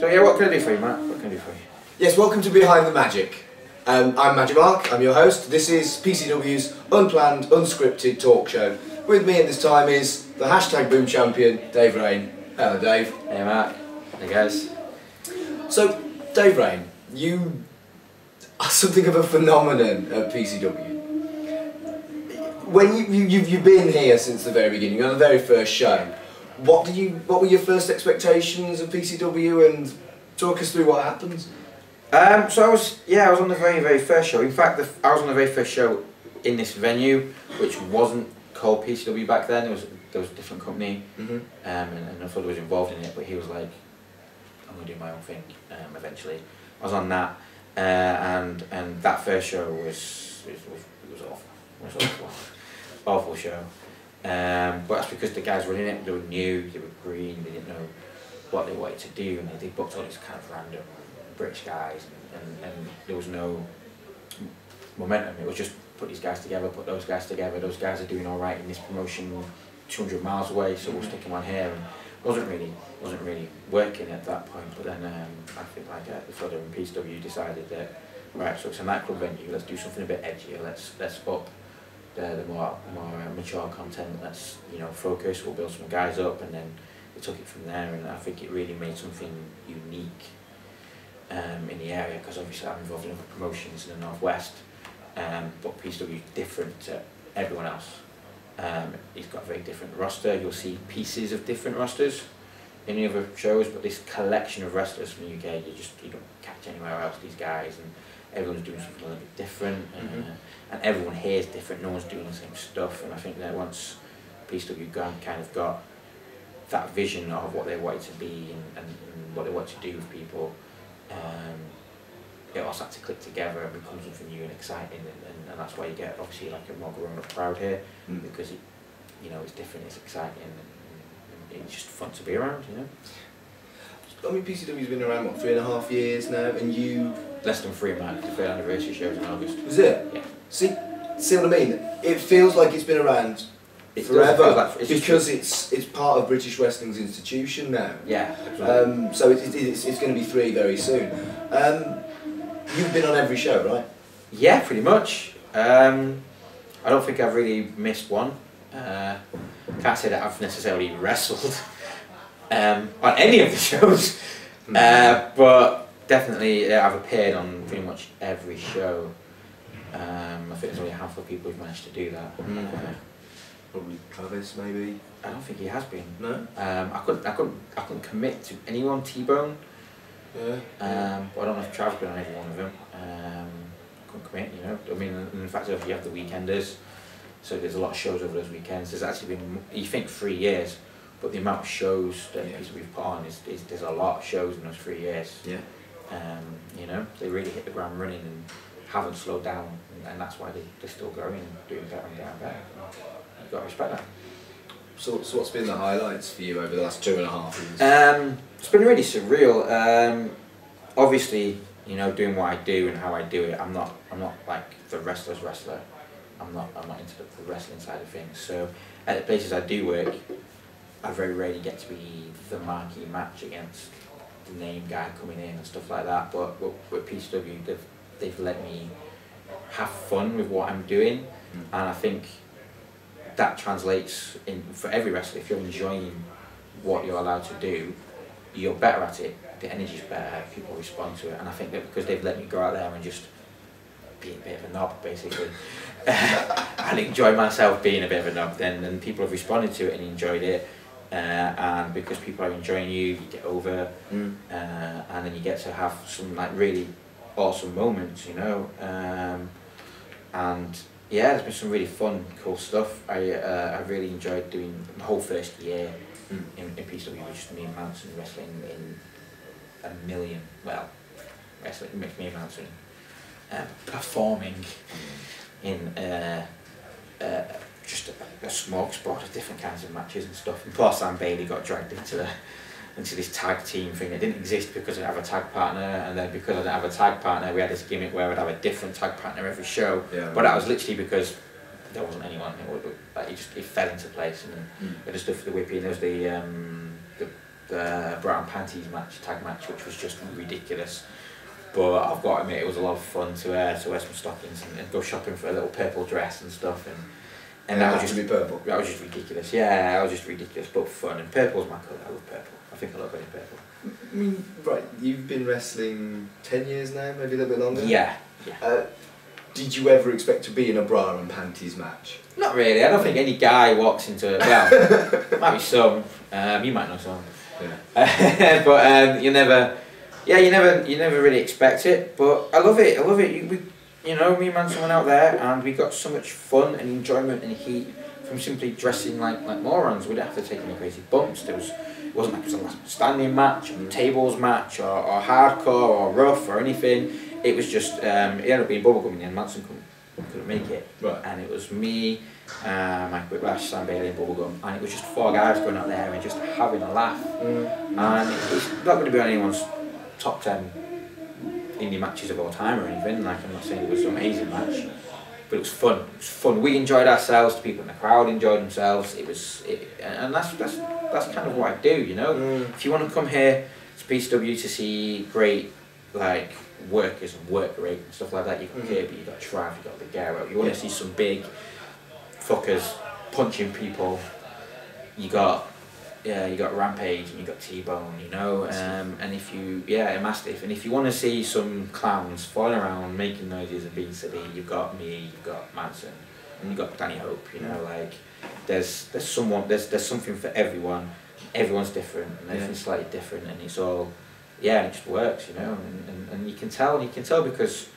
So yeah, what can I do for you, Matt? What can I do for you? Yes, welcome to Behind the Magic. I'm Magic Mark, I'm your host. This is PCW's unplanned, unscripted talk show. With me at this time is the hashtag boom champion, Dave Rayne. Hello, Dave. Hey, Matt. Hey, guys. So, Dave Rayne, you are something of a phenomenon at PCW. When you've been here since the very beginning, on the very first show. What were your first expectations of PCW, and talk us through what happens? So I was on the very first show. In fact, I was on the very first show in this venue, which wasn't called PCW back then. There was a different company, and I thought I was involved in it. But he was like, "I'm gonna do my own thing." Eventually, I was on that, and that first show was awful. It was awful, awful show. But that's because the guys running it, they were new, they were green, they didn't know what they wanted to do, and they booked all these kind of random British guys, and there was no momentum. It was just put these guys together, put those guys together. Those guys are doing all right in this promotion 200 miles away, so we'll stick them on here. And it wasn't really working at that point. But then I think like the further in PCW decided that right, so it's a nightclub venue. Let's do something a bit edgier. Let's up the more mature content. Let's focus. We'll build some guys up, and then we took it from there. And I think it really made something unique in the area, because obviously I'm involved in other promotions in the Northwest, but PCW is different to everyone else. He's got a very different roster. You'll see pieces of different rosters in the other shows, but this collection of wrestlers from the UK, you don't catch anywhere else. These guys, and everyone's doing something a little bit different, and everyone here is different. No one's doing the same stuff, and I think that once PCW kind of got that vision of what they wanted to be and what they wanted to do with people, it all started to click together and become something new and exciting, and that's why you get obviously like a more grown-up crowd here, because it's different, it's exciting, and it's just fun to be around, I mean, PCW's been around, what, 3.5 years now, and you... Less than 3, man. The 3rd anniversary shows in August. Was it? Yeah. See what I mean? It feels like it's been around forever, like because it's part of British wrestling's institution now. Yeah, absolutely. So it's going to be 3 very soon. You've been on every show, right? Yeah, pretty much. I don't think I've really missed one. Can't say that I've necessarily wrestled on any of the shows, but definitely I've appeared on pretty much every show. I think there's only a handful of people who've managed to do that. Probably Travis, maybe. I don't think he has been. No. I couldn't commit to anyone. T-Bone. Yeah. But I don't know if Trav's been on every one of them. I couldn't commit, I mean, in fact, if you have the weekenders, so there's a lot of shows over those weekends. There's actually been, you think 3 years, but the amount of shows that we've put on is there's a lot of shows in those 3 years. Yeah. They really hit the ground running and haven't slowed down, and that's why they're still growing and doing better and better and better. You've got to respect that. So what's been the highlights for you over the last 2.5 years? It's been really surreal. Obviously, doing what I do and how I do it, I'm not like the wrestler's wrestler. I'm not into the wrestling side of things. So at the places I do work, I very rarely get to be the marquee match against the name guy coming in and stuff like that. But with PCW, they've let me have fun with what I'm doing, and I think that translates for every wrestler. If you're enjoying what you're allowed to do, you're better at it. The energy's better. People respond to it, and I think that because they've let me go out there and just be a bit of a knob, basically, and enjoy myself being a bit of a knob, then people have responded to it and enjoyed it. And because people are enjoying you get over, and then you get to have some like really awesome moments, and yeah, there's been some really fun, cool stuff. I really enjoyed doing the whole first year in PCW, which just me and Manson wrestling in a million, wrestling, me and Manson performing in just a smorgasbord of different kinds of matches and stuff. And poor Sam Bailey got dragged into this tag team thing that didn't exist because I didn't have a tag partner, and then because I didn't have a tag partner, we had this gimmick where I'd have a different tag partner every show. Yeah, but that was literally because there wasn't anyone. It fell into place, and we had the stuff for the whippy, and there was the the brown panties match, tag match, which was just ridiculous. But I've got to admit, it was a lot of fun to wear some stockings and go shopping for a little purple dress and stuff. And that was just to be purple. That was just ridiculous. Yeah, that was just ridiculous, but fun. And purple's my colour. I love purple. I think I look great in purple. I mean, right, you've been wrestling 10 years now, maybe a little bit longer? Yeah. Did you ever expect to be in a bra and panties match? Not really. I don't think any guy walks into it. Well, might be some. You might know some. Yeah. But you never really expect it. But I love it. I love it. Me and man, someone out there, and we got so much fun and enjoyment and heat from simply dressing like morons. We didn't have to take any crazy bumps. It wasn't like it was a last standing match, or tables match, or hardcore, or rough, or anything. It was just, it ended up being bubblegum in the end. Manson couldn't make it. Right. And it was me, Mike Whiplash, Sam Bailey and bubblegum. And it was just 4 guys going out there and just having a laugh. And it's not going to be on anyone's top 10 indie matches of all time or anything. Like, I'm not saying it was an amazing match. But it was fun. It was fun. We enjoyed ourselves. The people in the crowd enjoyed themselves. And that's kind of what I do, you know. If you want to come here to PCW to see great, like, workers and work rate and stuff like that, you've got Kirby, you've got Trav, you've got the Guerrero. You want to see some big fuckers punching people. You got Rampage and you got T-Bone, you know. And if you Mastiff. And if you want to see some clowns falling around making noises and being silly, you've got me, you've got Manson, and you've got Danny Hope. You know, like there's something for everyone. Everyone's different and everything's slightly different, and it's all. Yeah, and it just works, you know, and you can tell because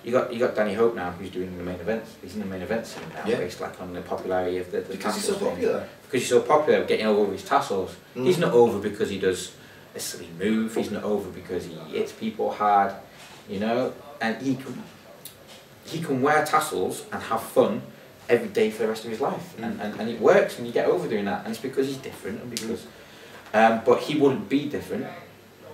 you got Danny Hope now, who's doing the main events. He's in the main event scene now, based like on the popularity of the because he's so popular. Because he's so popular, getting over his tassels. He's not over because he does a silly move. He's not over because he hits people hard, you know. And he can wear tassels and have fun every day for the rest of his life, and it works, and you get over doing that. And it's because he's different, and because, but he wouldn't be different.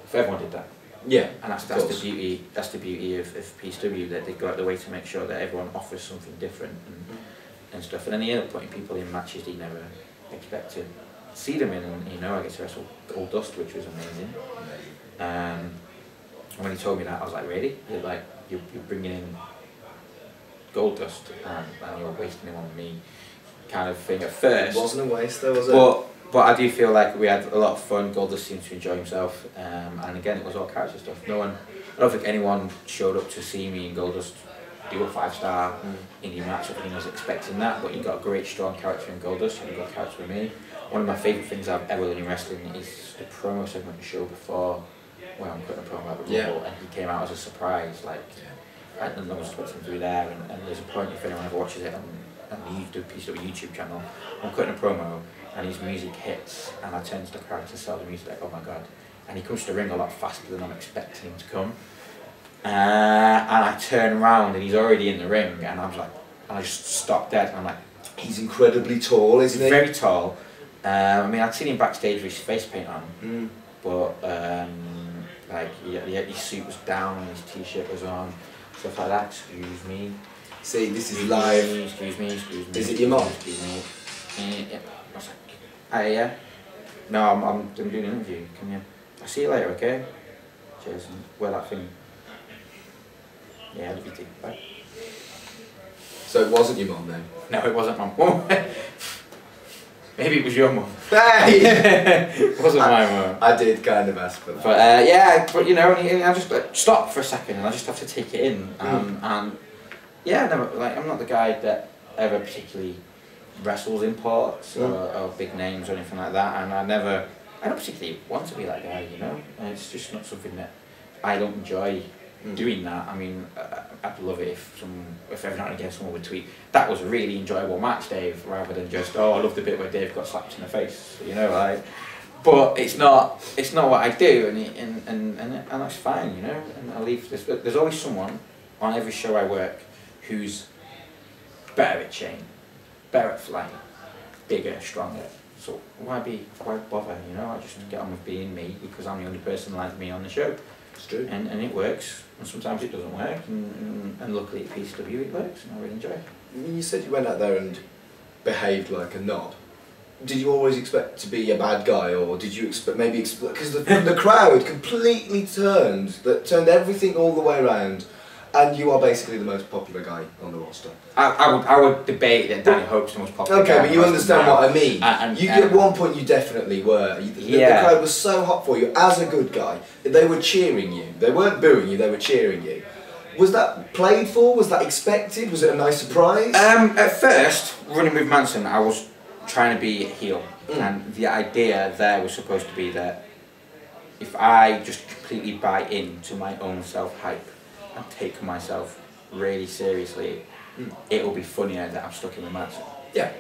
If everyone did that, and that's the beauty. That's the beauty of PCW, that they go out the way to make sure that everyone offers something different and stuff. And then they end up putting people in matches they never expect to see them in. And you know, I get to wrestle Gold Dust, which was amazing. And when he told me that, I was like, really? You're bringing in Gold Dust and you're wasting him on me, kind of thing at first. It wasn't a waste though, was it? But I do feel like we had a lot of fun. Goldust seemed to enjoy himself, and again, it was all character stuff. I don't think anyone showed up to see me and Goldust do a 5-star indie match. I think he was expecting that, but you got a great, strong character in Goldust, and you got a character in me. One of my favourite things I've ever done in wrestling is the promo segment of the show before, when I'm cutting a promo about the Rumble, and he came out as a surprise. Like, I don't know what's expecting to do there, and there's a point if anyone ever watches it on the PCW YouTube channel, I'm cutting a promo. And his music hits, and I turn to the crowd to sell the music, like, oh my god. And he comes to the ring a lot faster than I'm expecting him to come. And I turn around and he's already in the ring, and I was like, I just stopped dead, and I'm like, he's incredibly tall, isn't he? Very tall. I mean, I'd seen him backstage with his face paint on, but like, his suit was down and his t-shirt was on, stuff like that. Excuse me. See, this is live. Excuse me. Is it your mom? Excuse me. Yeah. I was like, hey, yeah. No, I'm doing an interview. Can you? I'll see you later, okay? Cheers. And wear that thing. Yeah, I love you too. Bye. So it wasn't your mum then? No, it wasn't my mum. Maybe it was your mum. Hey! It wasn't my mum. I did kind of ask for that. But yeah, but you know, and I just stop for a second, and I just have to take it in. And yeah, never, like, I'm not the guy that ever particularly wrestles imports or big names or anything like that, and I don't particularly want to be that guy, you know. And it's just not something that I don't enjoy doing that. I mean, I'd love it if every now and again someone would tweet, that was a really enjoyable match, Dave, rather than just, oh, I love the bit where Dave got slapped in the face, you know, like. But it's not what I do, and that's fine, you know. And I leave this. There's always someone on every show I work who's better at chain, better at flying, bigger, stronger. So why bother, you know? I just get on with being me, because I'm the only person like me on the show. It's true. And it works, and sometimes it doesn't work, and luckily at PCW it works, and I really enjoy it. You said you went out there and behaved like a knob. did you always expect to be a bad guy, or did you expect because the crowd completely turned everything all the way around, and you are basically the most popular guy on the roster. I would debate that Danny Hope's the most popular guy. Okay, but you understand what I mean. At one point you definitely were. The crowd was so hot for you as a good guy. They were cheering you. They weren't booing you, they were cheering you. Was that played for? Was that expected? Was it a nice surprise? At first, running with Manson, I was trying to be a heel. And the idea there was supposed to be that if I just completely buy into my own self-hype and take myself really seriously, it'll be funnier that I'm stuck in with Manson. Yeah.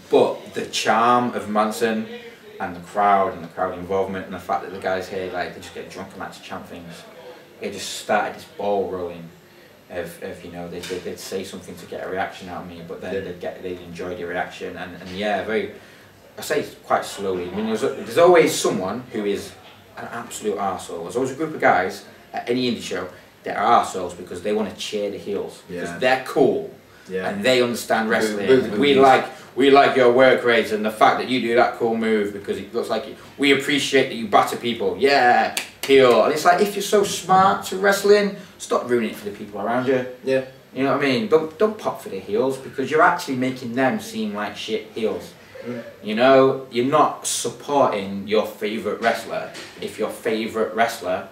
But the charm of Manson and the crowd involvement and the fact that the guys here, like, they just get drunk and like to chant things, it just started this ball rolling of you know, they'd say something to get a reaction out of me, but then they'd enjoy the reaction, and yeah, I say it's quite slowly. I mean, there's always someone who is an absolute arsehole. There's always a group of guys at any indie show that are arseholes because they want to cheer the heels, because they're cool, and they understand wrestling. We like your work rates and the fact that you do that cool move because it looks like we appreciate that you batter people. Yeah, heel. And it's like, if you're so smart to wrestling, stop ruining it for the people around you. Yeah. You know what I mean? Don't pop for the heels, because you're actually making them seem like shit heels. You know, you're not supporting your favourite wrestler if your favourite wrestler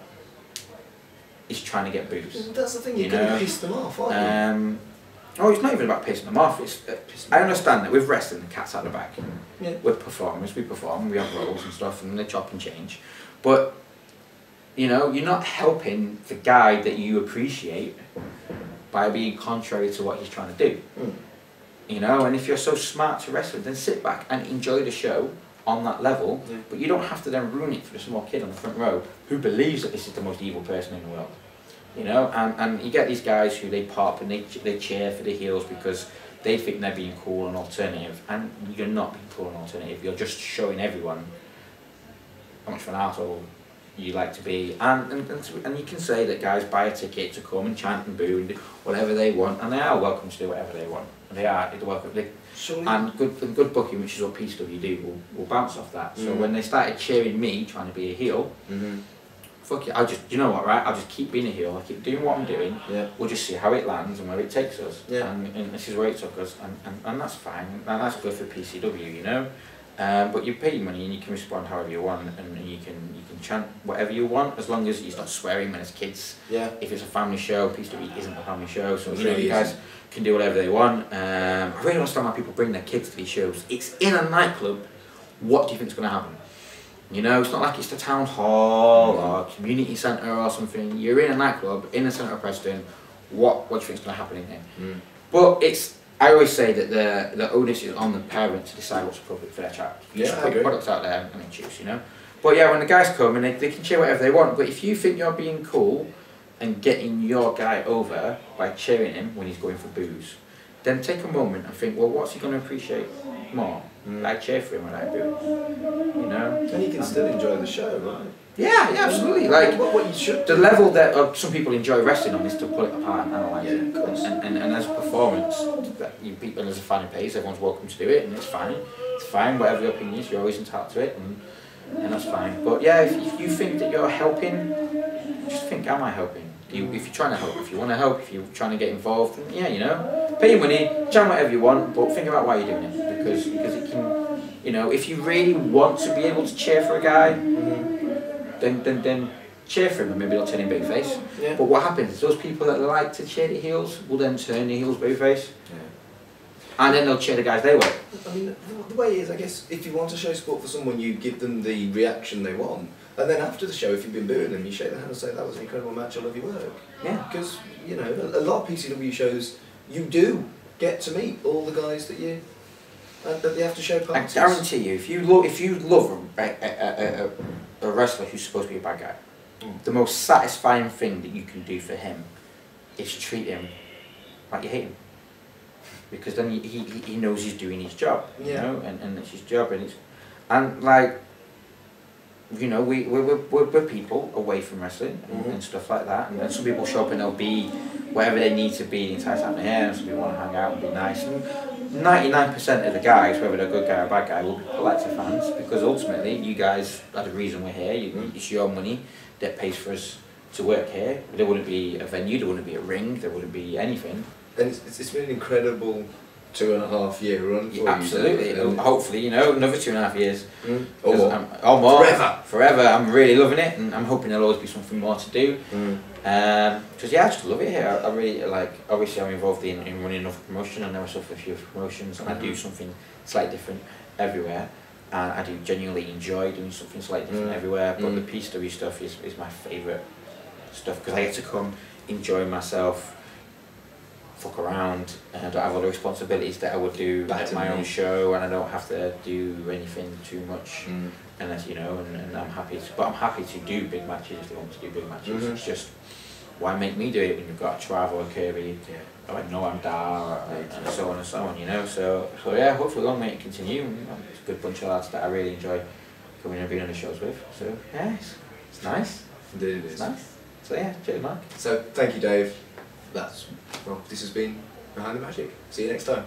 is trying to get boos. That's the thing, you're going to piss them off, aren't you? Oh, it's not even about pissing them off. I understand that with wrestling, the cat's out of the bag. Yeah. We're performers, we perform, we have roles and stuff, and they chop and change. But, you know, you're not helping the guy that you appreciate by being contrary to what he's trying to do. You know, and if you're so smart to wrestle, then sit back and enjoy the show on that level, but you don't have to then ruin it for the small kid on the front row who believes that this is the most evil person in the world. You know, and you get these guys who they pop and they cheer for the heels because they think they're being cool and alternative, and you're not being cool and alternative. You're just showing everyone how much of an arsehole you like to be, and you can say that guys buy a ticket to come and chant and boo and do whatever they want, and they are welcome to do whatever they want. And they're welcome. And good booking, which is what PCW do, will bounce off that. So when they started cheering me trying to be a heel, fuck it, you know what, right? I'll just keep being a heel, I'll keep doing what I'm doing, we'll just see how it lands and where it takes us, and this is where it took us, and that's fine, and that's good for PCW, you know? But you pay your money and you can respond however you want, and you can chant whatever you want, as long as you start swearing when it's kids. If it's a family show, PCW isn't a family show, so you know, you guys can do whatever they want. I really don't understand why people bring their kids to these shows. It's in a nightclub, what do you think is going to happen? You know, it's not like it's the town hall or community centre or something. You're in a nightclub in the centre of Preston. What do you think is going to happen in here? But I always say that the onus is on the parent to decide what's appropriate for their child. Just put products out there and then choose, you know. But yeah, when the guys come and they can cheer whatever they want. But if you think you're being cool and getting your guy over by cheering him when he's going for boos, then take a moment and think, well, what's he going to appreciate more? I cheer for him when I boo. You know? And you can still enjoy the show, right? Yeah, absolutely. Like what you should the level that some people enjoy wrestling on is to pull it apart and analyse it. Of course. And as a performance, that you people as a fan pays, everyone's welcome to do it, and it's fine. It's fine. Whatever your opinion is, you're always entitled to it, and that's fine. But yeah, if you think that you're helping, just think, am I helping? If you're trying to help, if you want to help, if you're trying to get involved, then yeah, you know, pay your money, jam whatever you want, but think about why you're doing it, because it can, you know, if you really want to be able to cheer for a guy, then cheer for him, and maybe they'll turn him babyface. But what happens is those people that like to cheer the heels will then turn the heels babyface, and then they'll cheer the guys they want. I mean, the way is, I guess, if you want to show support for someone, you give them the reaction they want. And then after the show, if you've been booing them, you shake their hand and say, that was an incredible match, I love your work. Because, you know, a lot of PCW shows, you do get to meet all the guys that you have to show parties. I guarantee you, if you love a wrestler who's supposed to be a bad guy, the most satisfying thing that you can do for him is treat him like you hate him. Because then he knows he's doing his job, you know, and it's his job, and like, you know, we're people away from wrestling and stuff like that, and some people show up and they'll be wherever they need to be the entire time they're here, and some people want to hang out and be nice, and 99% of the guys, whether they're a good guy or a bad guy, will be polite to fans, because ultimately you guys are the reason we're here. It's your money that pays for us to work here. There wouldn't be a venue, there wouldn't be a ring, there wouldn't be anything. And it's been an incredible 2.5 year run for you. Absolutely. Hopefully, you know, another 2.5 years. Or more. Or more. Forever. Forever. I'm really loving it, and I'm hoping there'll always be something more to do. Because yeah, I just love it here. I really like. Obviously, I'm involved in running another promotion. I know myself a few promotions, and I do something slightly different everywhere. And I do genuinely enjoy doing something slightly different everywhere. But the PCW stuff is my favourite stuff, because I get to come, enjoy myself, fuck around, and I don't have all the responsibilities that I would do at my own show, and I don't have to do anything too much, and as you know, and I'm happy to, but I'm happy to do big matches if they want to do big matches. It's just, why make me do it when you've got a Trav or a Kirby, or a Noam Dar, and so on and so on, you know. So yeah, hopefully long may it continue. It's a good bunch of lads that I really enjoy coming and being on the shows with. So yeah, it's nice. Indeed it is. It's nice. So yeah, cheers, Mark. So thank you, Dave. Well, this has been Behind the Magic. See you next time.